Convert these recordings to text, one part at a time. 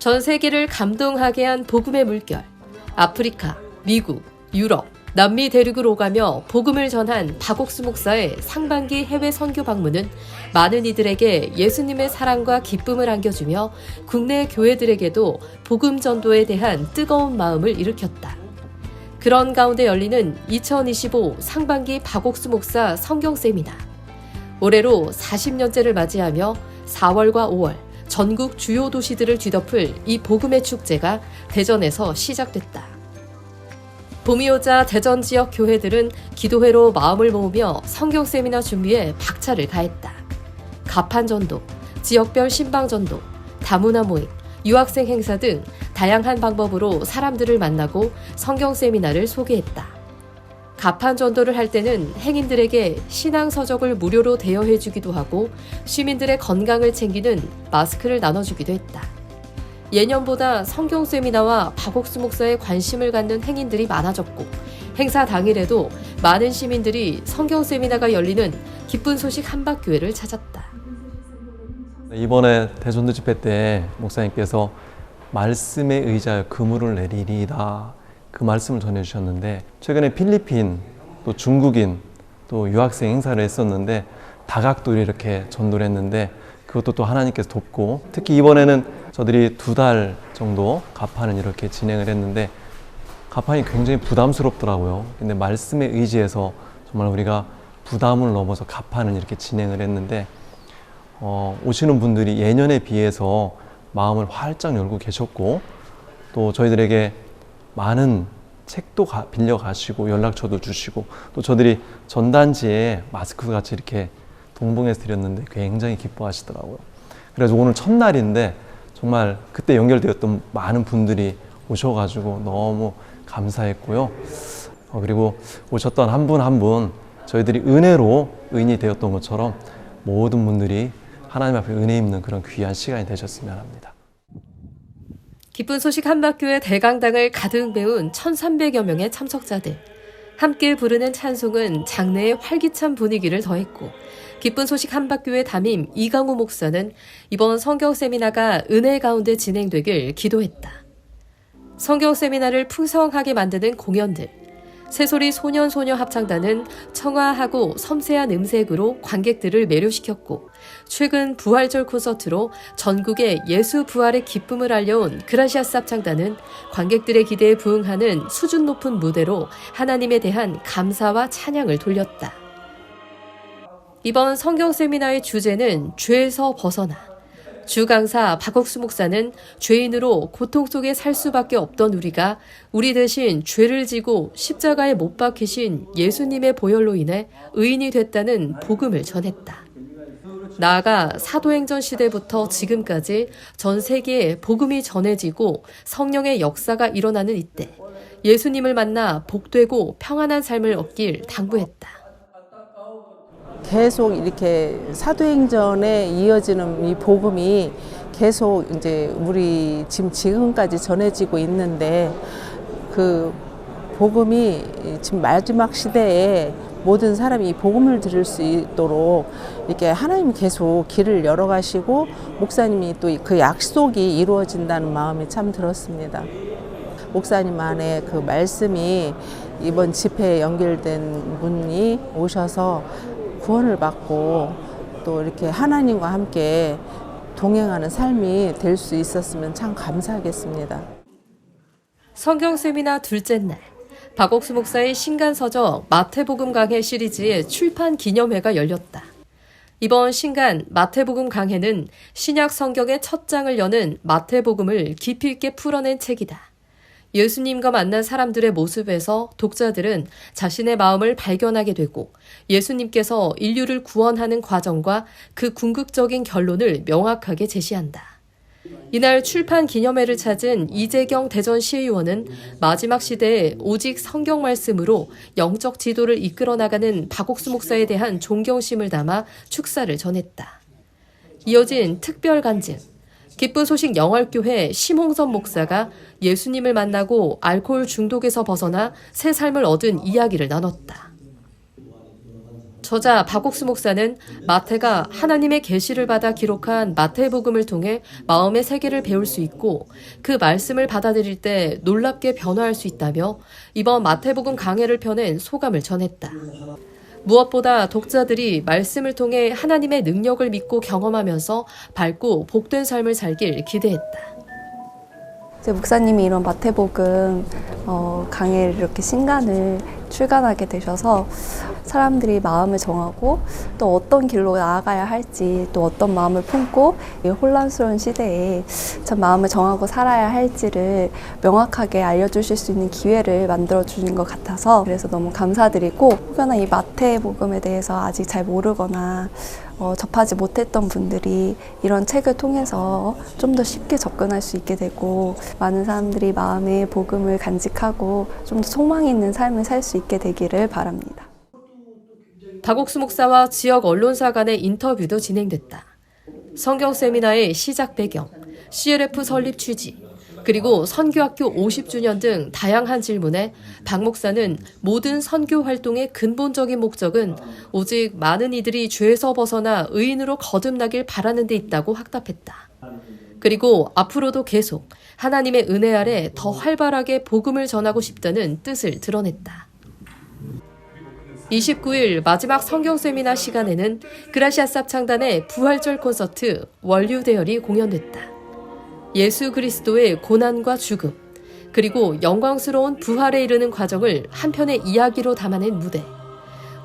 전 세계를 감동하게 한 복음의 물결. 아프리카, 미국, 유럽, 남미 대륙을 오가며 복음을 전한 박옥수 목사의 상반기 해외 선교 방문은 많은 이들에게 예수님의 사랑과 기쁨을 안겨주며 국내 교회들에게도 복음 전도에 대한 뜨거운 마음을 일으켰다. 그런 가운데 열리는 2025 상반기 박옥수 목사 성경 세미나. 올해로 40년째를 맞이하며 4월과 5월 전국 주요 도시들을 뒤덮을 이 복음의 축제가 대전에서 시작됐다. 봄이 오자 대전 지역 교회들은 기도회로 마음을 모으며 성경 세미나 준비에 박차를 가했다. 가판 전도, 지역별 신방 전도, 다문화 모임, 유학생 행사 등 다양한 방법으로 사람들을 만나고 성경 세미나를 소개했다. 가판 전도를 할 때는 행인들에게 신앙 서적을 무료로 대여해주기도 하고 시민들의 건강을 챙기는 마스크를 나눠주기도 했다. 예년보다 성경 세미나와 박옥수 목사에 관심을 갖는 행인들이 많아졌고 행사 당일에도 많은 시민들이 성경 세미나가 열리는 기쁜 소식 한박교회를 찾았다. 이번에 대전도 집회 때 목사님께서 말씀에 의지하여 그물을 내리리이다, 그 말씀을 전해주셨는데, 최근에 필리핀, 또 중국인, 또 유학생 행사를 했었는데 다각도로 이렇게 전도를 했는데 그것도 또 하나님께서 돕고, 특히 이번에는 저들이 2달 정도 가판을 이렇게 진행을 했는데 가판이 굉장히 부담스럽더라고요. 근데 말씀에 의지해서 정말 우리가 부담을 넘어서 가판을 이렇게 진행을 했는데 오시는 분들이 예년에 비해서 마음을 활짝 열고 계셨고, 또 저희들에게 많은 책도 빌려 가시고 연락처도 주시고, 또 저들이 전단지에 마스크 같이 이렇게 동봉해서 드렸는데 굉장히 기뻐하시더라고요. 그래서 오늘 첫날인데 정말 그때 연결되었던 많은 분들이 오셔가지고 너무 감사했고요. 그리고 오셨던 한 분 한 분 저희들이 은혜로 의인이 되었던 것처럼 모든 분들이 하나님 앞에 은혜 입는 그런 귀한 시간이 되셨으면 합니다. 기쁜 소식 한박교회 대강당을 가득 메운 1,300여 명의 참석자들. 함께 부르는 찬송은 장내에 활기찬 분위기를 더했고, 기쁜 소식 한박교회 담임 이강우 목사는 이번 성경 세미나가 은혜 가운데 진행되길 기도했다. 성경 세미나를 풍성하게 만드는 공연들. 새소리 소년소녀 합창단은 청아하고 섬세한 음색으로 관객들을 매료시켰고, 최근 부활절 콘서트로 전국에 예수 부활의 기쁨을 알려온 그라시아스 합창단은 관객들의 기대에 부응하는 수준 높은 무대로 하나님에 대한 감사와 찬양을 돌렸다. 이번 성경 세미나의 주제는 죄에서 벗어나. 주 강사 박옥수 목사는 죄인으로 고통 속에 살 수밖에 없던 우리가 우리 대신 죄를 지고 십자가에 못 박히신 예수님의 보혈로 인해 의인이 됐다는 복음을 전했다. 나아가 사도행전 시대부터 지금까지 전 세계에 복음이 전해지고 성령의 역사가 일어나는 이때 예수님을 만나 복되고 평안한 삶을 얻길 당부했다. 계속 이렇게 사도행전에 이어지는 이 복음이 계속 이제 우리 지금까지 전해지고 있는데, 그 복음이 지금 마지막 시대에 모든 사람이 이 복음을 들을 수 있도록 이렇게 하나님이 계속 길을 열어가시고 목사님이 또 그 약속이 이루어진다는 마음이 참 들었습니다. 목사님 안에 그 말씀이 이번 집회에 연결된 분이 오셔서 구원을 받고 또 이렇게 하나님과 함께 동행하는 삶이 될 수 있었으면 참 감사하겠습니다. 성경 세미나 둘째 날, 박옥수 목사의 신간서적 마태복음 강해 시리즈의 출판 기념회가 열렸다. 이번 신간 마태복음 강해는 신약 성경의 첫 장을 여는 마태복음을 깊이 있게 풀어낸 책이다. 예수님과 만난 사람들의 모습에서 독자들은 자신의 마음을 발견하게 되고 예수님께서 인류를 구원하는 과정과 그 궁극적인 결론을 명확하게 제시한다. 이날 출판 기념회를 찾은 이재경 대전시의원은 마지막 시대에 오직 성경 말씀으로 영적 지도를 이끌어 나가는 박옥수 목사에 대한 존경심을 담아 축사를 전했다. 이어진 특별 간증. 기쁜 소식 영월교회 심홍선 목사가 예수님을 만나고 알코올 중독에서 벗어나 새 삶을 얻은 이야기를 나눴다. 저자 박옥수 목사는 마태가 하나님의 계시를 받아 기록한 마태복음을 통해 마음의 세계를 배울 수 있고 그 말씀을 받아들일 때 놀랍게 변화할 수 있다며 이번 마태복음 강해를 펴낸 소감을 전했다. 무엇보다 독자들이 말씀을 통해 하나님의 능력을 믿고 경험하면서 밝고 복된 삶을 살길 기대했다. 이제 목사님이 이런 마태복음 강해를 이렇게 신간을 출간하게 되셔서 사람들이 마음을 정하고 또 어떤 길로 나아가야 할지 또 어떤 마음을 품고 이 혼란스러운 시대에 참 마음을 정하고 살아야 할지를 명확하게 알려주실 수 있는 기회를 만들어주신 것 같아서 그래서 너무 감사드리고 혹여나 이 마태복음에 대해서 아직 잘 모르거나 접하지 못했던 분들이 이런 책을 통해서 좀 더 쉽게 접근할 수 있게 되고 많은 사람들이 마음의 복음을 간직하고 좀 더 소망이 있는 삶을 살 수 있게 되기를 바랍니다. 박옥수 목사와 지역 언론사 간의 인터뷰도 진행됐다. 성경 세미나의 시작 배경, CLF 설립 취지, 그리고 선교학교 50주년 등 다양한 질문에 박 목사는 모든 선교 활동의 근본적인 목적은 오직 많은 이들이 죄에서 벗어나 의인으로 거듭나길 바라는 데 있다고 확답했다. 그리고 앞으로도 계속 하나님의 은혜 아래 더 활발하게 복음을 전하고 싶다는 뜻을 드러냈다. 29일 마지막 성경 세미나 시간에는 그라시아스 창단의 부활절 콘서트 원류 대열이 공연됐다. 예수 그리스도의 고난과 죽음, 그리고 영광스러운 부활에 이르는 과정을 한편의 이야기로 담아낸 무대.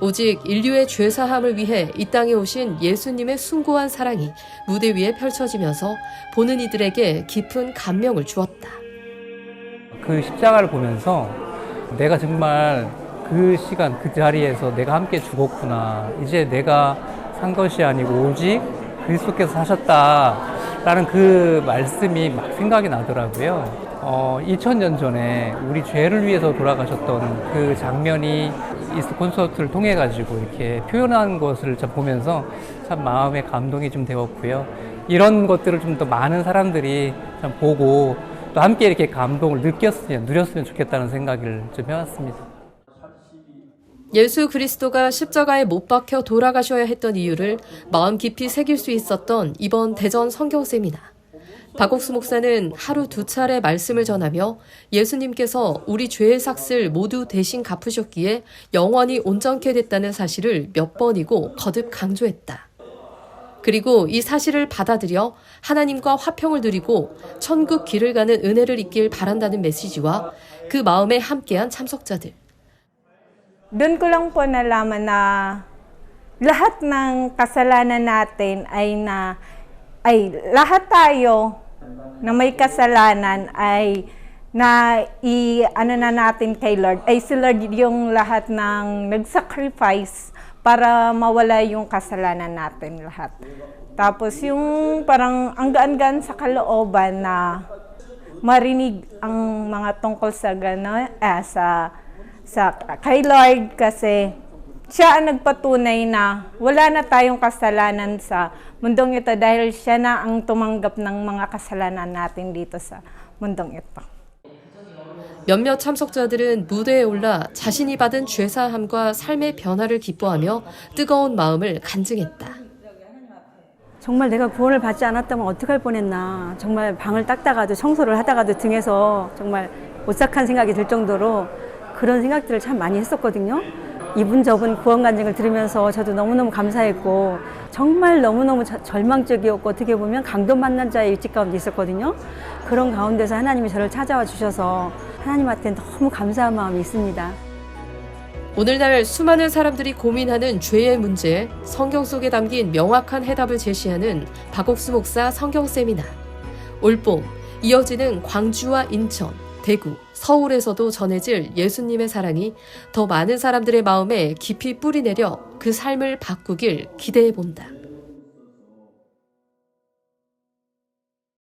오직 인류의 죄사함을 위해 이 땅에 오신 예수님의 숭고한 사랑이 무대 위에 펼쳐지면서 보는 이들에게 깊은 감명을 주었다. 그 십자가를 보면서 내가 정말 그 시간, 그 자리에서 내가 함께 죽었구나. 이제 내가 산 것이 아니고 오직 그리스도께서 사셨다라는 그 말씀이 막 생각이 나더라고요. 2000년 전에 우리 죄를 위해서 돌아가셨던 그 장면이 이 콘서트를 통해 가지고 이렇게 표현한 것을 참 보면서 참 마음에 감동이 좀 되었고요. 이런 것들을 좀 더 많은 사람들이 참 보고 또 함께 이렇게 감동을 누렸으면 좋겠다는 생각을 좀 해왔습니다. 예수 그리스도가 십자가에 못 박혀 돌아가셔야 했던 이유를 마음 깊이 새길 수 있었던 이번 대전 성경 세미나. 박옥수 목사는 하루 2차례 말씀을 전하며 예수님께서 우리 죄의 삭을 모두 대신 갚으셨기에 영원히 온전케 됐다는 사실을 몇 번이고 거듭 강조했다. 그리고 이 사실을 받아들여 하나님과 화평을 누리고 천국 길을 가는 은혜를 잊길 바란다는 메시지와 그 마음에 함께한 참석자들. Doon ko lang po nalaman na lahat ng kasalanan natin ay lahat tayo na may kasalanan ay na na natin kay Lord. Ay si Lord yung lahat ng nag-sacrifice para mawala yung kasalanan natin lahat. Tapos yung parang ang gaan-gaan sa kalooban na marinig ang mga tungkol sa kay Lord kasi siya ang nagpatunay na wala na tayong kasalanan sa mundong ito dahil siya na ang tumanggap ng mga kasalanan natin dito sa mundong ito. 몇몇 참석자들은 무대에 올라 자신이 받은 죄사함과 삶의 변화를 기뻐하며 뜨거운 마음을 간증했다. 정말 내가 구원을 받지 않았다면 어떡할 뻔했나. 정말 방을 닦다가도 청소를 하다가도 등에서 정말 오싹한 생각이 들 정도로 그런 생각들을 참 많이 했었거든요. 이분 저분 구원 간증을 들으면서 저도 너무너무 감사했고 정말 너무너무 절망적이었고 어떻게 보면 강도 만난 자의 일찍 가운데 있었거든요. 그런 가운데서 하나님이 저를 찾아와 주셔서 하나님한테 너무 감사한 마음이 있습니다. 오늘날 수많은 사람들이 고민하는 죄의 문제에 성경 속에 담긴 명확한 해답을 제시하는 박옥수 목사 성경 세미나. 올봄 이어지는 광주와 인천, 대구, 서울에서도 전해질 예수님의 사랑이 더 많은 사람들의 마음에 깊이 뿌리내려 그 삶을 바꾸길 기대해 본다.